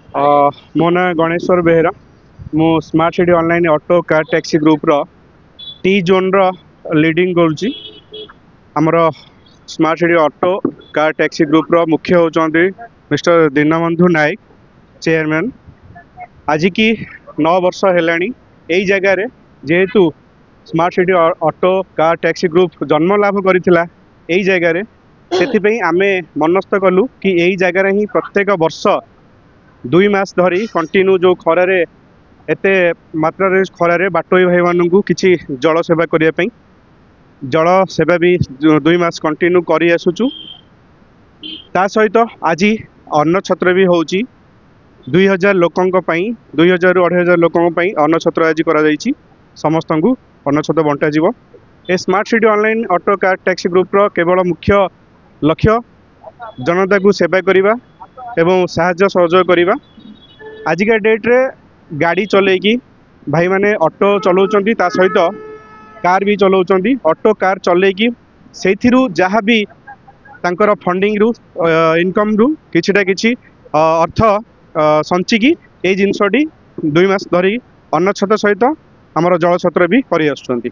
मो ना गणेश्वर बेहेरा मु smart city online auto car taxi group रो टी जोन रो लीडिंग करुच्ची। आमर smart city auto car taxi group रो मुख्य होचंती मिस्टर दीनबंधु नायक चेयरमैन। आज की 9 वर्ष हेलानी एई जगह रे जेहेतु smart city auto car taxi group जन्म लाभ करथिला एई जगह रे सेथिपई आमे मनस्थ कलु कि एई जगह रे ही प्रत्येक वर्ष 2 मास धरी कंटिन्यू जो खरारे एते मात्रा खरारे बाटोई भाई मानू किसी जल सेवा करने जल सेवा भी 2 मास कंटिन्यू करी आसुचु। ता सहित आज अन्न छत्र भी होची 2000 लोकों 2000 रु 2500 लोकों अन्न छत्र आज करा जायछि। समस्त को अन्न छत्र बंटा जीव। ए smart city online auto car taxi group रो केवल मुख्य लक्ष्य जनता को सेवा करवा एवं साहाय्य सहयोग करवा। आजिका डेट रे गाड़ी चलेकी भाई माने ऑटो चलाउछंती ता सहित कार भी चलाउछंती। ऑटो कार चलेकी सेथिरु जहाँ भी तांकर फंडिंग रु इनकम रु किछिटा किछि अर्थ संचिकी ए जिनसटी 2 मास धरी अन्न छत्र सहित आमर जल छत्र भी करि आछंती।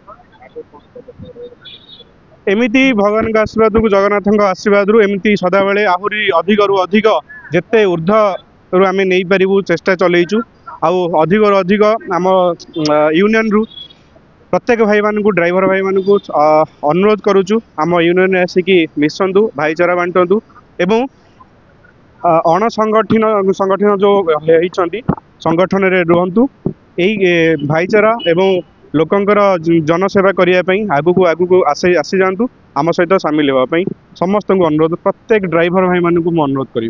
एमिति भगवान का आशीर्वाद को जगन्नाथ आशीर्वाद रु एमिति सदा बेले आहुरी अधिक रु अधिक जेते ऊर्ध रु आमे नहीं पारिबु चेष्टा चलैचु। आउ अधिक रु अधिक आम यूनियन रु प्रत्येक भाई मान को ड्राइवर भाई मान को अनुरोध करुचु आम यूनियन आसिकी मिसंतु भाईचारा बांटंतु एवं अण संगठन संगठन जो होइछंती संगठन रे रुहंतु। एई भाईचारा एवं लोकंकर जनसेवा करने आगु आगु आसी जातु आम सहित सामिल होगापी समस्त को अनुरोध प्रत्येक ड्राइवर भाई मान को अनुरोध करी।